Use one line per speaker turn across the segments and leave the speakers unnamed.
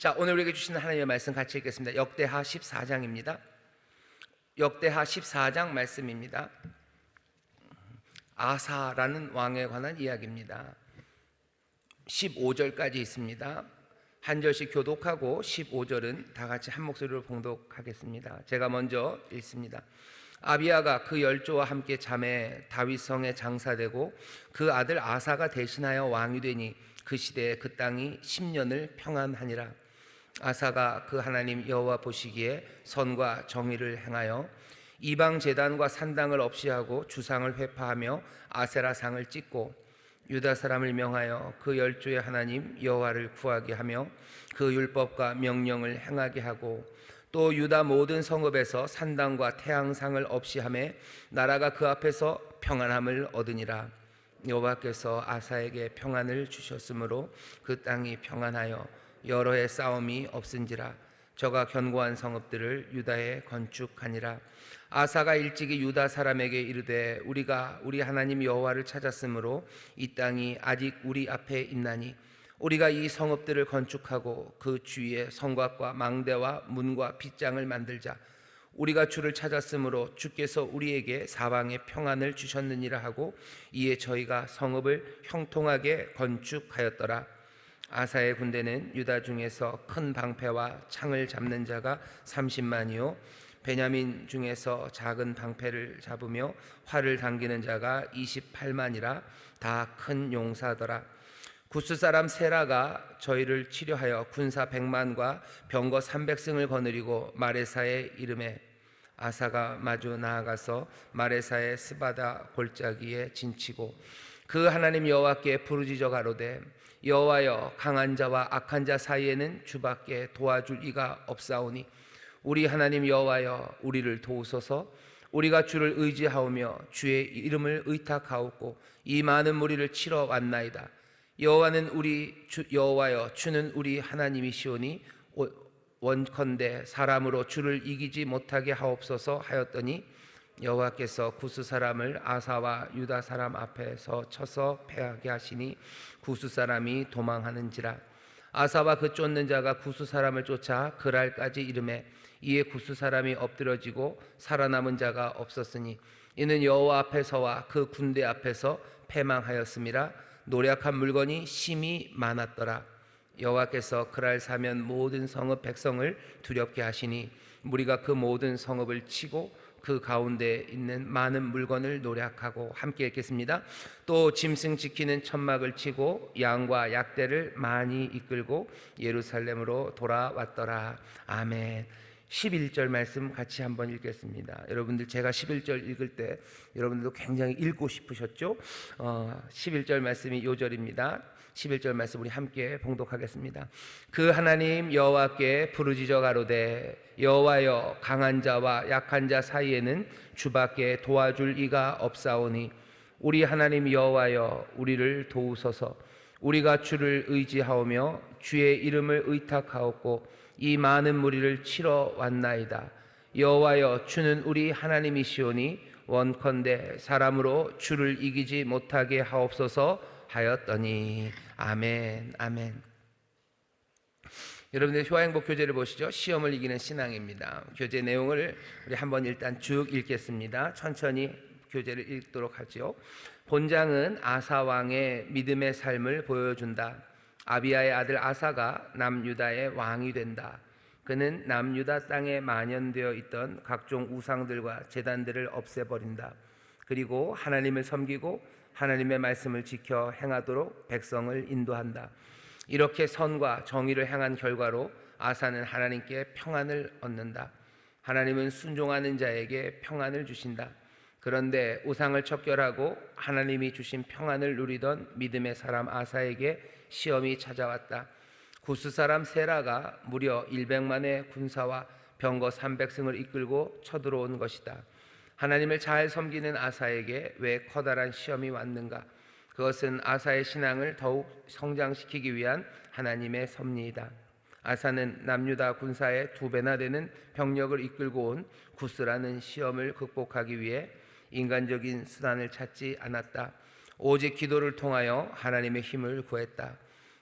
자, 오늘 우리에게 주시는 하나님의 말씀 같이 읽겠습니다. 역대하 14장입니다. 역대하 14장 말씀입니다. 아사라는 왕에 관한 이야기입니다. 15절까지 있습니다. 한 절씩 교독하고 15절은 다 같이 한 목소리로 봉독하겠습니다. 제가 먼저 읽습니다. 아비야가 그 열조와 함께 잠에 다윗성에 장사되고 그 아들 아사가 대신하여 왕이 되니 그 시대에 그 땅이 10년을 평안하니라. 아사가 그 하나님 여호와 보시기에 선과 정의를 행하여 이방 제단과 산당을 없이 하고 주상을 회파하며 아세라상을 찍고 유다 사람을 명하여 그 열조의 하나님 여호와를 구하게 하며 그 율법과 명령을 행하게 하고 또 유다 모든 성읍에서 산당과 태양상을 없이 하며 나라가 그 앞에서 평안함을 얻으니라. 여호와께서 아사에게 평안을 주셨으므로 그 땅이 평안하여 여러 해 싸움이 없은지라. 저가 견고한 성읍들을 유다에 건축하니라. 아사가 일찍이 유다 사람에게 이르되 우리가 우리 하나님 여호와를 찾았으므로 이 땅이 아직 우리 앞에 있나니 우리가 이 성읍들을 건축하고 그 주위에 성곽과 망대와 문과 빗장을 만들자. 우리가 주를 찾았으므로 주께서 우리에게 사방에 평안을 주셨느니라 하고 이에 저희가 성읍을 형통하게 건축하였더라. 아사의 군대는 유다 중에서 큰 방패와 창을 잡는 자가 30만이요 베냐민 중에서 작은 방패를 잡으며 활을 당기는 자가 28만이라 다 큰 용사더라. 구스 사람 세라가 저희를 치료하여 군사 100만과 병거 300승을 거느리고 마레사의 이름에 아사가 마주 나아가서 마레사의 스바다 골짜기에 진치고 그 하나님 여호와께 부르짖어 가로되 여호와여 강한 자와 악한 자 사이에는 주밖에 도와줄 이가 없사오니 우리 하나님 여호와여 우리를 도우소서. 우리가 주를 의지하오며 주의 이름을 의탁하옵고 이 많은 무리를 치러 왔나이다. 여호와는 여호와여 주는 우리 하나님이시오니 원컨대 사람으로 주를 이기지 못하게 하옵소서 하였더니 여호와께서 구스 사람을 아사와 유다 사람 앞에서 쳐서 패하게 하시니 구스 사람이 도망하는지라. 아사와 그 쫓는 자가 구스 사람을 쫓아 그랄까지 이르매 이에 구스 사람이 엎드러지고 살아남은 자가 없었으니 이는 여호와 앞에서와 그 군대 앞에서 패망하였음이라. 노략한 물건이 심히 많았더라. 여호와께서 그랄 사면 모든 성읍 백성을 두렵게 하시니 무리가 그 모든 성읍을 치고 그 가운데 있는 많은 물건을 노략하고 함께 읽겠습니다. 또 짐승 지키는 천막을 치고 양과 약대를 많이 이끌고 예루살렘으로 돌아왔더라. 아멘. 11절 말씀 같이 한번 읽겠습니다. 여러분들 제가 11절 읽을 때 여러분들도 굉장히 읽고 싶으셨죠? 11절 말씀이 요 절입니다. 11절 말씀 우리 함께 봉독하겠습니다. 그 하나님 여호와께 부르짖어 가로되 여호와여 강한 자와 약한 자 사이에는 주밖에 도와줄 이가 없사오니 우리 하나님 여호와여 우리를 도우소서. 우리가 주를 의지하오며 주의 이름을 의탁하옵고 이 많은 무리를 치러 왔나이다. 여호와여 주는 우리 하나님이시오니 원컨대 사람으로 주를 이기지 못하게 하옵소서 하였더니 아멘. 아멘. 여러분들 효화행복 교재를 보시죠. 시험을 이기는 신앙입니다. 교재 내용을 우리 한번 일단 쭉 읽겠습니다. 천천히 교재를 읽도록 하죠. 본장은 아사 왕의 믿음의 삶을 보여준다. 아비야의 아들 아사가 남유다의 왕이 된다. 그는 남유다 땅에 만연되어 있던 각종 우상들과 제단들을 없애버린다. 그리고 하나님을 섬기고 하나님의 말씀을 지켜 행하도록 백성을 인도한다. 이렇게 선과 정의를 행한 결과로 아사는 하나님께 평안을 얻는다. 하나님은 순종하는 자에게 평안을 주신다. 그런데 우상을 척결하고 하나님이 주신 평안을 누리던 믿음의 사람 아사에게 시험이 찾아왔다. 구스 사람 세라가 무려 100만의 군사와 병거 300승을 이끌고 쳐들어온 것이다. 하나님을 잘 섬기는 아사에게 왜 커다란 시험이 왔는가? 그것은 아사의 신앙을 더욱 성장시키기 위한 하나님의 섭리이다. 아사는 남유다 군사의 2배나 되는 병력을 이끌고 온 구스라는 시험을 극복하기 위해 인간적인 수단을 찾지 않았다. 오직 기도를 통하여 하나님의 힘을 구했다.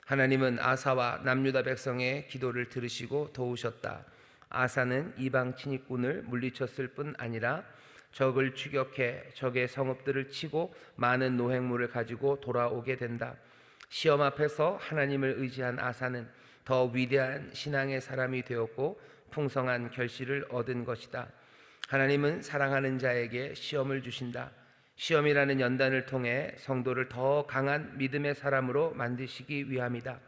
하나님은 아사와 남유다 백성의 기도를 들으시고 도우셨다. 아사는 이방 침입군을 물리쳤을 뿐 아니라 적을 추격해 적의 성읍들을 치고 많은 노획물을 가지고 돌아오게 된다. 시험 앞에서 하나님을 의지한 아사는 더 위대한 신앙의 사람이 되었고 풍성한 결실을 얻은 것이다. 하나님은 사랑하는 자에게 시험을 주신다. 시험이라는 연단을 통해 성도를 더 강한 믿음의 사람으로 만드시기 위함이다.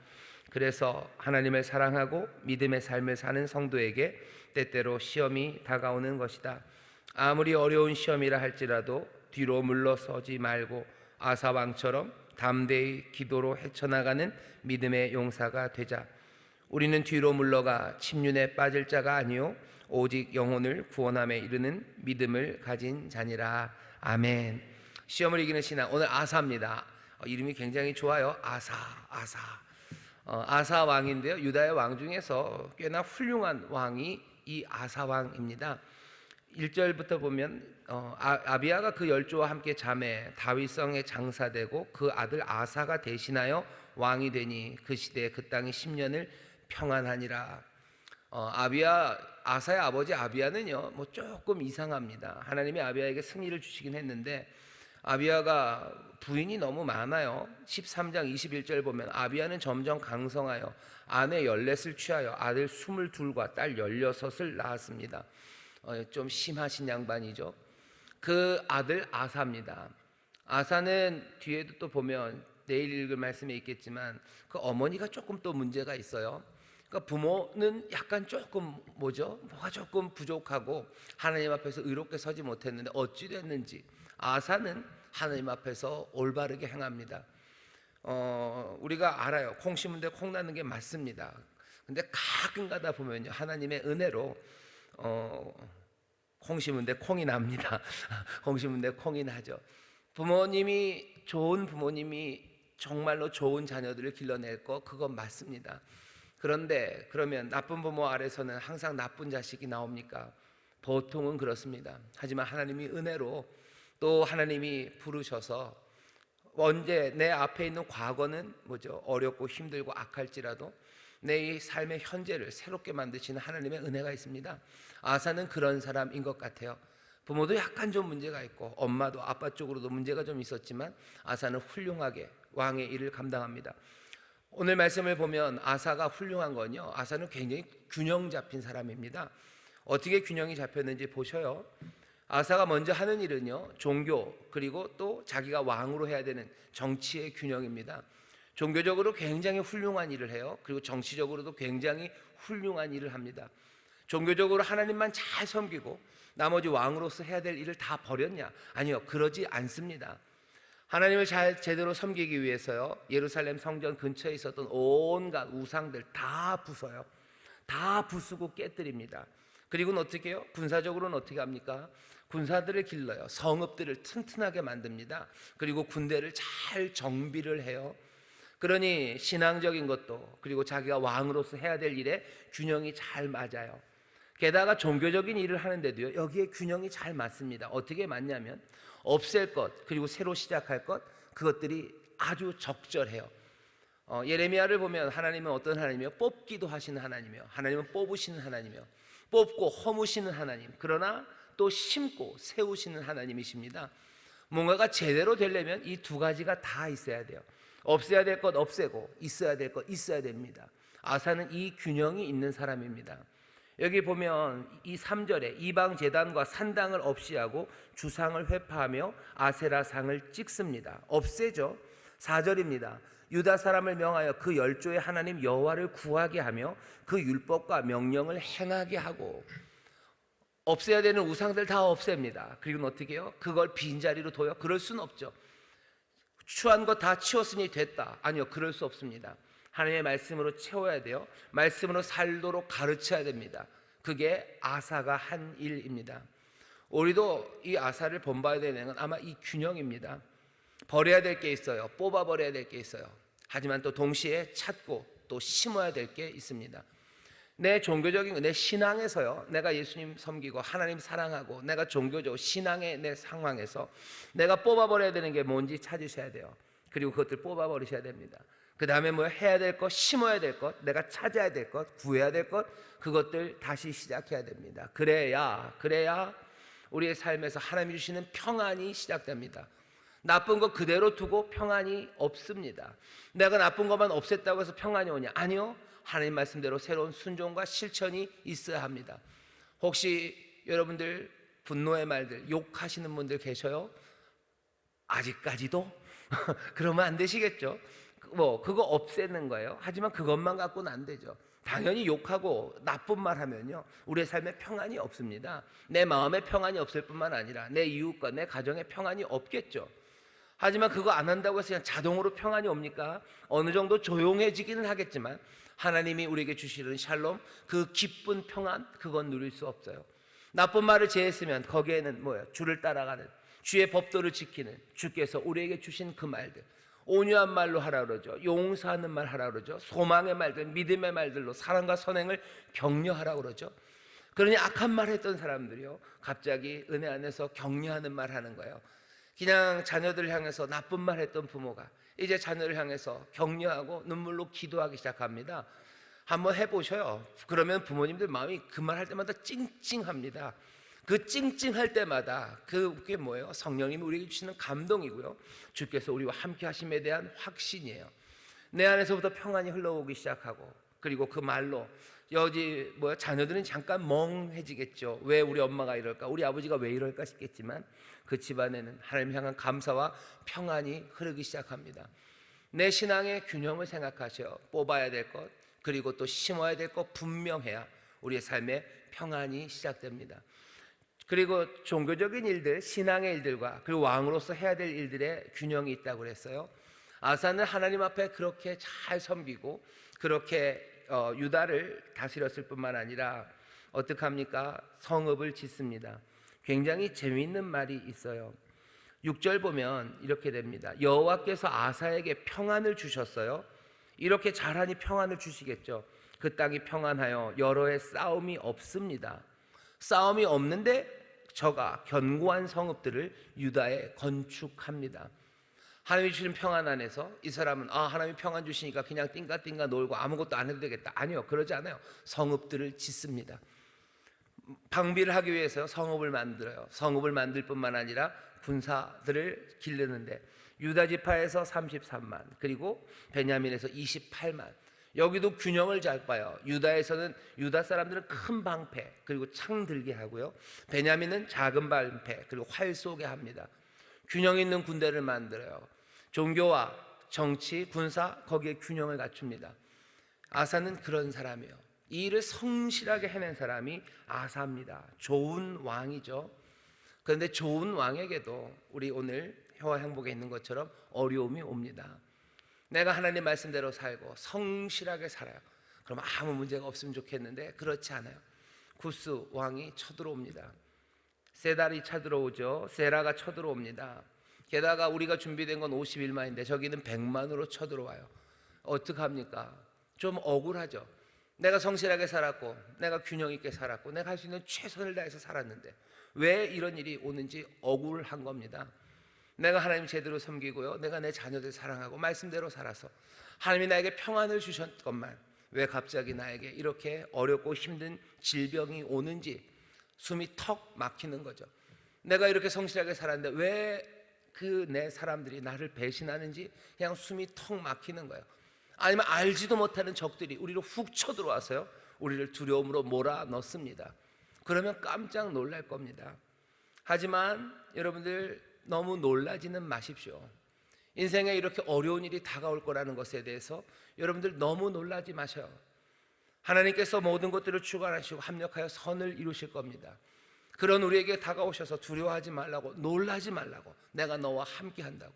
그래서 하나님을 사랑하고 믿음의 삶을 사는 성도에게 때때로 시험이 다가오는 것이다. 아무리 어려운 시험이라 할지라도 뒤로 물러서지 말고 아사 왕처럼 담대히 기도로 헤쳐나가는 믿음의 용사가 되자. 우리는 뒤로 물러가 침륜에 빠질 자가 아니요 오직 영혼을 구원함에 이르는 믿음을 가진 자니라. 아멘. 시험을 이기는 신앙, 오늘 아사입니다. 이름이 굉장히 좋아요. 아사. 아사 왕인데요, 유다의 왕 중에서 꽤나 훌륭한 왕이 이 아사 왕입니다. 1절부터 보면 아비야가 그 열조와 함께 잠에 다윗성에 장사되고 그 아들 아사가 대신하여 왕이 되니 그 시대에 그 땅이 10년을 평안하니라. 아사의 아버지 아비야는요 조금 이상합니다. 하나님이 아비야에게 승리를 주시긴 했는데 아비야가 부인이 너무 많아요. 13장 21절 보면 아비야는 점점 강성하여 아내 14을 취하여 아들 22과 딸 16을 낳았습니다. 좀 심하신 양반이죠. 그 아들 아사입니다. 아사는 뒤에도 또 보면 내일 읽을 말씀에 있겠지만 그 어머니가 조금 또 문제가 있어요. 그러니까 부모는 약간 조금 뭐가 조금 부족하고 하나님 앞에서 의롭게 서지 못했는데 어찌 됐는지 아사는 하나님 앞에서 올바르게 행합니다. 우리가 알아요. 콩 심은 데 콩 나는 게 맞습니다. 근데 가끔 가다 보면요 하나님의 은혜로 콩 심은 데 콩이 납니다. 콩 심은 데 콩이 나죠. 좋은 부모님이 정말로 좋은 자녀들을 길러낼 거 그건 맞습니다. 그런데 그러면 나쁜 부모 아래서는 항상 나쁜 자식이 나옵니까? 보통은 그렇습니다. 하지만 하나님이 은혜로 또 하나님이 부르셔서 언제 내 앞에 있는 과거는 어렵고 힘들고 악할지라도 내 이 삶의 현재를 새롭게 만드시는 하나님의 은혜가 있습니다. 아사는 그런 사람인 것 같아요. 부모도 약간 좀 문제가 있고 엄마도 아빠 쪽으로도 문제가 좀 있었지만 아사는 훌륭하게 왕의 일을 감당합니다. 오늘 말씀을 보면 아사가 훌륭한 건요 아사는 굉장히 균형 잡힌 사람입니다. 어떻게 균형이 잡혔는지 보셔요. 아사가 먼저 하는 일은요 종교 그리고 또 자기가 왕으로 해야 되는 정치의 균형입니다. 종교적으로 굉장히 훌륭한 일을 해요. 그리고 정치적으로도 굉장히 훌륭한 일을 합니다. 종교적으로 하나님만 잘 섬기고 나머지 왕으로서 해야 될 일을 다 버렸냐? 아니요, 그러지 않습니다. 하나님을 제대로 섬기기 위해서요 예루살렘 성전 근처에 있었던 온갖 우상들 다 부숴요. 다 부수고 깨뜨립니다. 그리고는 어떻게 해요? 군사적으로는 어떻게 합니까? 군사들을 길러요. 성읍들을 튼튼하게 만듭니다. 그리고 군대를 잘 정비를 해요. 그러니 신앙적인 것도 그리고 자기가 왕으로서 해야 될 일에 균형이 잘 맞아요. 게다가 종교적인 일을 하는데도요 여기에 균형이 잘 맞습니다. 어떻게 맞냐면 없앨 것 그리고 새로 시작할 것 그것들이 아주 적절해요. 예레미야를 보면 하나님은 어떤 하나님이요? 뽑기도 하시는 하나님이요. 하나님은 뽑으시는 하나님이요. 뽑고 허무시는 하나님, 그러나 또 심고 세우시는 하나님이십니다. 뭔가가 제대로 되려면 이 두 가지가 다 있어야 돼요. 없애야 될 것 없애고 있어야 될 것 있어야 됩니다. 아사는 이 균형이 있는 사람입니다. 여기 보면 이 3절에 이방 제단과 산당을 없이 하고 주상을 회파하며 아세라상을 찍습니다. 없애죠. 4절입니다. 유다 사람을 명하여 그 열조의 하나님 여호와를 구하게 하며 그 율법과 명령을 행하게 하고 없애야 되는 우상들 다 없앱니다. 그리고 어떻게 해요? 그걸 빈자리로 둬요? 그럴 수는 없죠. 추한 거 다 치웠으니 됐다. 아니요, 그럴 수 없습니다. 하나님의 말씀으로 채워야 돼요. 말씀으로 살도록 가르쳐야 됩니다. 그게 아사가 한 일입니다. 우리도 이 아사를 본받아야 되는 건 아마 이 균형입니다. 버려야 될 게 있어요. 뽑아버려야 될 게 있어요. 하지만 또 동시에 찾고 또 심어야 될 게 있습니다. 내 종교적인 내 신앙에서요 내가 예수님 섬기고 하나님 사랑하고 내가 종교적 신앙의 내 상황에서 내가 뽑아버려야 되는 게 뭔지 찾으셔야 돼요. 그리고 그것들 뽑아버리셔야 됩니다. 그 다음에 뭐 해야 될 것, 심어야 될 것, 내가 찾아야 될 것, 구해야 될 것, 그것들 다시 시작해야 됩니다. 그래야 우리의 삶에서 하나님이 주시는 평안이 시작됩니다. 나쁜 거 그대로 두고 평안이 없습니다. 내가 나쁜 것만 없앴다고 해서 평안이 오냐? 아니요. 하나님 말씀대로 새로운 순종과 실천이 있어야 합니다. 혹시 여러분들 분노의 말들, 욕하시는 분들 계셔요? 아직까지도? 그러면 안 되시겠죠? 그거 없애는 거예요. 하지만 그것만 갖고는 안 되죠. 당연히 욕하고 나쁜 말 하면요, 우리의 삶에 평안이 없습니다. 내 마음에 평안이 없을 뿐만 아니라 내 이웃과 내 가정에 평안이 없겠죠. 하지만 그거 안 한다고 해서 그냥 자동으로 평안이 옵니까? 어느 정도 조용해지기는 하겠지만 하나님이 우리에게 주시는 샬롬, 그 기쁜 평안, 그건 누릴 수 없어요. 나쁜 말을 제했으면 거기에는 뭐예요? 주를 따라가는, 주의 법도를 지키는, 주께서 우리에게 주신 그 말들, 온유한 말로 하라 그러죠. 용서하는 말 하라 그러죠. 소망의 말들, 믿음의 말들로 사랑과 선행을 격려하라 그러죠. 그러니 악한 말 했던 사람들이요, 갑자기 은혜 안에서 격려하는 말 하는 거예요. 그냥 자녀들 향해서 나쁜 말 했던 부모가 이제 자녀를 향해서 격려하고 눈물로 기도하기 시작합니다. 한번 해보셔요. 그러면 부모님들 마음이 그 말 할 때마다 찡찡합니다. 그 찡찡할 때마다 그게 뭐예요? 성령님이 우리에게 주시는 감동이고요, 주께서 우리와 함께 하심에 대한 확신이에요. 내 안에서부터 평안이 흘러오기 시작하고, 그리고 그 말로 여기 자녀들은 잠깐 멍해지겠죠. 왜 우리 엄마가 이럴까, 우리 아버지가 왜 이럴까 싶겠지만 그 집안에는 하나님 향한 감사와 평안이 흐르기 시작합니다. 내 신앙의 균형을 생각하셔. 뽑아야 될 것, 그리고 또 심어야 될 것 분명해야 우리의 삶에 평안이 시작됩니다. 그리고 종교적인 일들, 신앙의 일들과 그리고 왕으로서 해야 될 일들의 균형이 있다고 그랬어요. 아사는 하나님 앞에 그렇게 잘 섬기고 그렇게 유다를 다스렸을 뿐만 아니라 어떻게 합니까? 성읍을 짓습니다. 굉장히 재미있는 말이 있어요. 6절 보면 이렇게 됩니다. 여호와께서 아사에게 평안을 주셨어요. 이렇게 잘하니 평안을 주시겠죠. 그 땅이 평안하여 여러 해 싸움이 없습니다. 싸움이 없는데 저가 견고한 성읍들을 유다에 건축합니다. 하나님이 주신 평안 안에서 이 사람은 하나님이 평안 주시니까 그냥 띵가띵가 놀고 아무것도 안 해도 되겠다. 아니요, 그러지 않아요. 성읍들을 짓습니다. 방비를 하기 위해서 성읍을 만들어요. 성읍을 만들 뿐만 아니라 군사들을 기르는데 유다 지파에서 33만, 그리고 베냐민에서 28만. 여기도 균형을 잘 봐요. 유다에서는 유다 사람들은 큰 방패 그리고 창 들게 하고요, 베냐민은 작은 방패 그리고 활 쏘게 합니다. 균형 있는 군대를 만들어요. 종교와 정치, 군사, 거기에 균형을 갖춥니다. 아사는 그런 사람이에요. 이 일을 성실하게 해낸 사람이 아사입니다. 좋은 왕이죠. 그런데 좋은 왕에게도 우리 오늘 혀와 행복에 있는 것처럼 어려움이 옵니다. 내가 하나님 말씀대로 살고 성실하게 살아요. 그럼 아무 문제가 없으면 좋겠는데 그렇지 않아요. 구스 왕이 쳐들어옵니다. 세달이 쳐들어오죠. 세라가 쳐들어옵니다. 게다가 우리가 준비된 건 51만인데 저기는 100만으로 쳐들어와요. 어떡합니까? 좀 억울하죠. 내가 성실하게 살았고 내가 균형 있게 살았고 내가 할 수 있는 최선을 다해서 살았는데 왜 이런 일이 오는지 억울한 겁니다. 내가 하나님 제대로 섬기고요, 내가 내 자녀들 사랑하고 말씀대로 살아서 하나님이 나에게 평안을 주셨건만 왜 갑자기 나에게 이렇게 어렵고 힘든 질병이 오는지 숨이 턱 막히는 거죠. 내가 이렇게 성실하게 살았는데 왜 그 내 사람들이 나를 배신하는지 그냥 숨이 턱 막히는 거예요. 아니면 알지도 못하는 적들이 우리를 훅 쳐들어와서요, 우리를 두려움으로 몰아넣습니다. 그러면 깜짝 놀랄 겁니다. 하지만 여러분들 너무 놀라지는 마십시오. 인생에 이렇게 어려운 일이 다가올 거라는 것에 대해서 여러분들 너무 놀라지 마셔요. 하나님께서 모든 것들을 주관하시고 합력하여 선을 이루실 겁니다. 그런 우리에게 다가오셔서 두려워하지 말라고, 놀라지 말라고, 내가 너와 함께 한다고.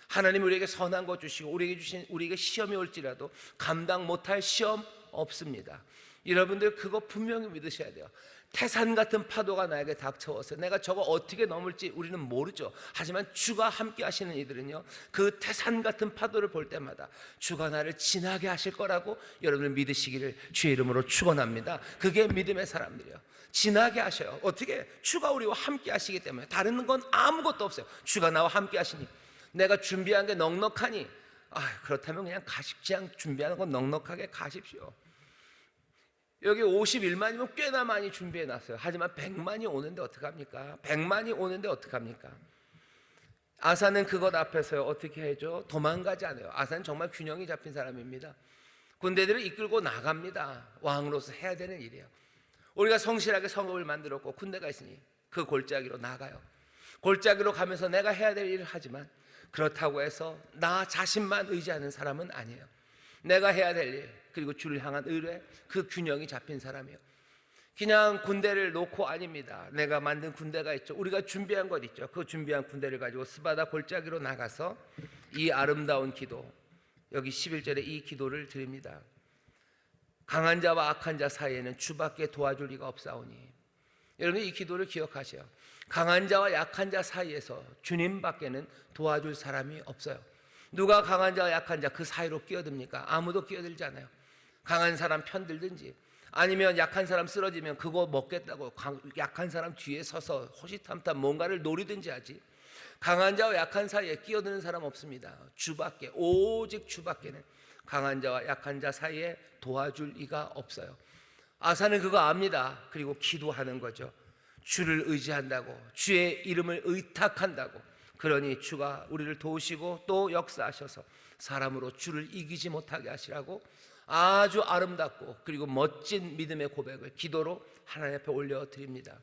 하나님 우리에게 선한 것 주시고 우리에게 시험이 올지라도 감당 못할 시험 없습니다. 여러분들 그거 분명히 믿으셔야 돼요. 태산 같은 파도가 나에게 닥쳐와서 내가 저거 어떻게 넘을지 우리는 모르죠. 하지만 주가 함께 하시는 이들은요, 그 태산 같은 파도를 볼 때마다 주가 나를 지나게 하실 거라고 여러분들 믿으시기를 주의 이름으로 축원합니다. 그게 믿음의 사람들이요. 지나게 하셔요. 어떻게? 주가 우리와 함께 하시기 때문에. 다른 건 아무것도 없어요. 주가 나와 함께 하시니 내가 준비한 게 넉넉하니 그렇다면 그냥 가십지향 준비하는 건 넉넉하게 가십시오. 여기 51만이면 꽤나 많이 준비해 놨어요. 하지만 100만이 오는데 어떡합니까? 100만이 오는데 어떡합니까? 아사는 그것 앞에서 어떻게 해줘? 도망가지 않아요. 아사는 정말 균형이 잡힌 사람입니다. 군대들을 이끌고 나갑니다. 왕으로서 해야 되는 일이에요. 우리가 성실하게 성읍을 만들었고 군대가 있으니 그 골짜기로 나가요. 골짜기로 가면서 내가 해야 될 일을 하지만 그렇다고 해서 나 자신만 의지하는 사람은 아니에요. 내가 해야 될 일, 그리고 주를 향한 의뢰, 그 균형이 잡힌 사람이에요. 그냥 군대를 놓고 아닙니다. 내가 만든 군대가 있죠. 우리가 준비한 것 있죠. 그 준비한 군대를 가지고 스바다 골짜기로 나가서 이 아름다운 기도, 여기 11절에 이 기도를 드립니다. 강한 자와 악한 자 사이에는 주밖에 도와줄 리가 없사오니. 여러분 이 기도를 기억하세요. 강한 자와 약한 자 사이에서 주님밖에는 도와줄 사람이 없어요. 누가 강한 자와 약한 자 그 사이로 끼어듭니까? 아무도 끼어들지 않아요. 강한 사람 편들든지 아니면 약한 사람 쓰러지면 그거 먹겠다고 약한 사람 뒤에 서서 호시탐탐 뭔가를 노리든지 하지, 강한 자와 약한 사이에 끼어드는 사람 없습니다. 주밖에, 오직 주밖에는 강한 자와 약한 자 사이에 도와줄 이가 없어요. 아사는 그거 압니다. 그리고 기도하는 거죠. 주를 의지한다고, 주의 이름을 의탁한다고. 그러니 주가 우리를 도우시고 또 역사하셔서 사람으로 주를 이기지 못하게 하시라고 아주 아름답고 그리고 멋진 믿음의 고백을 기도로 하나님 앞에 올려드립니다.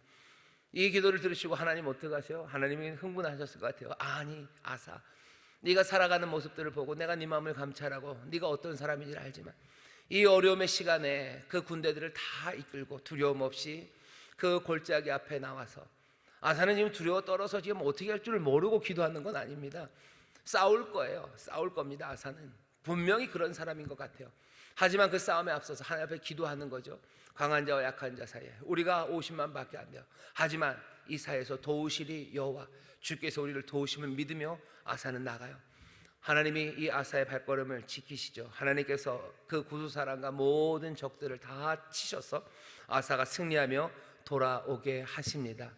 이 기도를 들으시고 하나님 어떻게 하세요? 하나님이 흥분하셨을 것 같아요. 아니 아사, 네가 살아가는 모습들을 보고 내가 네 마음을 감찰하고 네가 어떤 사람인지 알지만 이 어려움의 시간에 그 군대들을 다 이끌고 두려움 없이 그 골짜기 앞에 나와서, 아사는 지금 두려워 떨어서 지금 어떻게 할 줄을 모르고 기도하는 건 아닙니다. 싸울 거예요. 싸울 겁니다. 아사는 분명히 그런 사람인 것 같아요. 하지만 그 싸움에 앞서서 하나님 앞에 기도하는 거죠. 강한 자와 약한 자 사이에 우리가 50만 밖에 안 돼요. 하지만 이 사이에서 도우시리 여호와, 주께서 우리를 도우심을 믿으며 아사는 나가요. 하나님이 이 아사의 발걸음을 지키시죠. 하나님께서 그 구두사람과 모든 적들을 다 치셔서 아사가 승리하며 돌아오게 하십니다.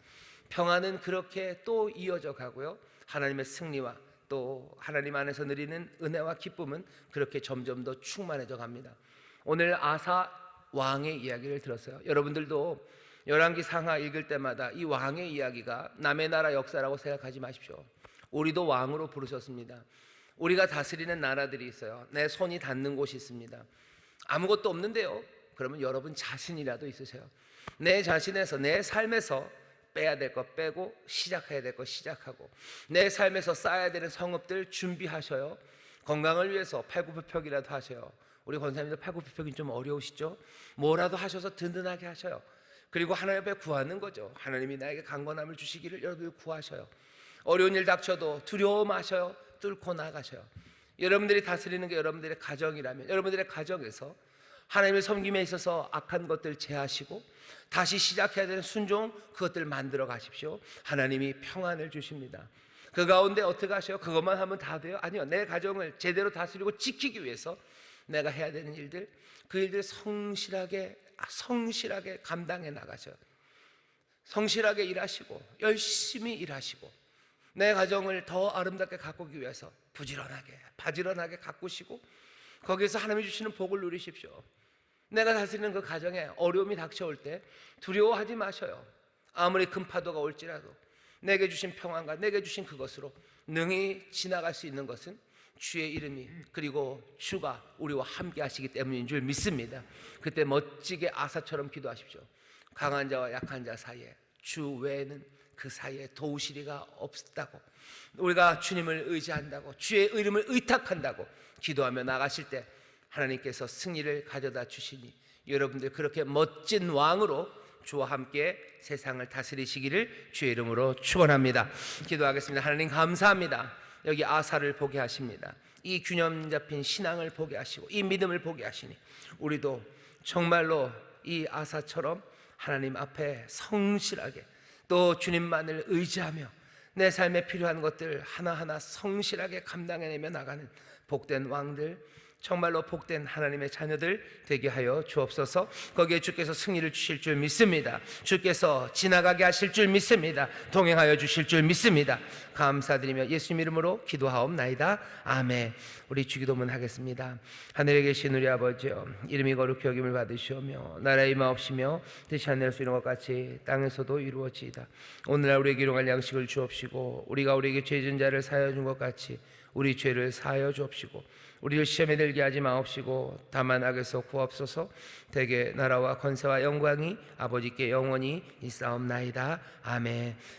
평안은 그렇게 또 이어져 가고요. 하나님의 승리와 또 하나님 안에서 누리는 은혜와 기쁨은 그렇게 점점 더 충만해져 갑니다. 오늘 아사 왕의 이야기를 들었어요. 여러분들도 열왕기 상하 읽을 때마다 이 왕의 이야기가 남의 나라 역사라고 생각하지 마십시오. 우리도 왕으로 부르셨습니다. 우리가 다스리는 나라들이 있어요. 내 손이 닿는 곳이 있습니다. 아무것도 없는데요, 그러면 여러분 자신이라도 있으세요. 내 자신에서, 내 삶에서 빼야 될 것 빼고 시작해야 될 것 시작하고, 내 삶에서 쌓아야 되는 성읍들 준비하셔요. 건강을 위해서 팔굽혀펴기라도 하셔요. 우리 권사님들 팔굽혀펴기 좀 어려우시죠? 뭐라도 하셔서 든든하게 하셔요. 그리고 하나님 앞에 구하는 거죠. 하나님이 나에게 강건함을 주시기를 여러분들 구하셔요. 어려운 일 닥쳐도 두려워 마셔요. 뚫고 나가셔요. 여러분들이 다스리는 게 여러분들의 가정이라면 여러분들의 가정에서 하나님의 섬김에 있어서 악한 것들 제하시고 다시 시작해야 되는 순종, 그것들 만들어 가십시오. 하나님이 평안을 주십니다. 그 가운데 어떻게 하셔요? 그것만 하면 다 돼요? 아니요. 내 가정을 제대로 다스리고 지키기 위해서 내가 해야 되는 일들, 그 일들 성실하게 감당해 나가셔요. 성실하게 일하시고 열심히 일하시고 내 가정을 더 아름답게 가꾸기 위해서 부지런하게 바지런하게 가꾸시고 거기에서 하나님이 주시는 복을 누리십시오. 내가 다스리는 그 가정에 어려움이 닥쳐올 때 두려워하지 마셔요. 아무리 큰 파도가 올지라도 내게 주신 평안과 내게 주신 그것으로 능히 지나갈 수 있는 것은 주의 이름이, 그리고 주가 우리와 함께 하시기 때문인 줄 믿습니다. 그때 멋지게 아사처럼 기도하십시오. 강한 자와 약한 자 사이에 주 외에는 그 사이에 도우시리가 없다고, 우리가 주님을 의지한다고, 주의 이름을 의탁한다고 기도하며 나가실 때 하나님께서 승리를 가져다 주시니 여러분들 그렇게 멋진 왕으로 주와 함께 세상을 다스리시기를 주의 이름으로 축원합니다. 기도하겠습니다. 하나님 감사합니다. 여기 아사를 보게 하십니다. 이 균형 잡힌 신앙을 보게 하시고 이 믿음을 보게 하시니 우리도 정말로 이 아사처럼 하나님 앞에 성실하게 또 주님만을 의지하며 내 삶에 필요한 것들 하나하나 성실하게 감당해내며 나가는 복된 왕들, 정말로 복된 하나님의 자녀들 되게 하여 주옵소서. 거기에 주께서 승리를 주실 줄 믿습니다. 주께서 지나가게 하실 줄 믿습니다. 동행하여 주실 줄 믿습니다. 감사드리며 예수님 이름으로 기도하옵나이다. 아멘. 우리 주기도문 하겠습니다. 하늘에 계신 우리 아버지여, 이름이 거룩히 여김을 받으시오며 나라의 임하옵시며 뜻이 하늘에서 이룬 것 같이 땅에서도 이루어지이다. 오늘날 우리에게 일용할 양식을 주옵시고 우리가 우리에게 죄 지은 자를 사하여 준 것 같이 우리 죄를 사하여 주옵시고 우리를 시험에 들게 하지 마옵시고 다만 악에서 구하옵소서. 대개 나라와 권세와 영광이 아버지께 영원히 있사옵나이다. 아멘.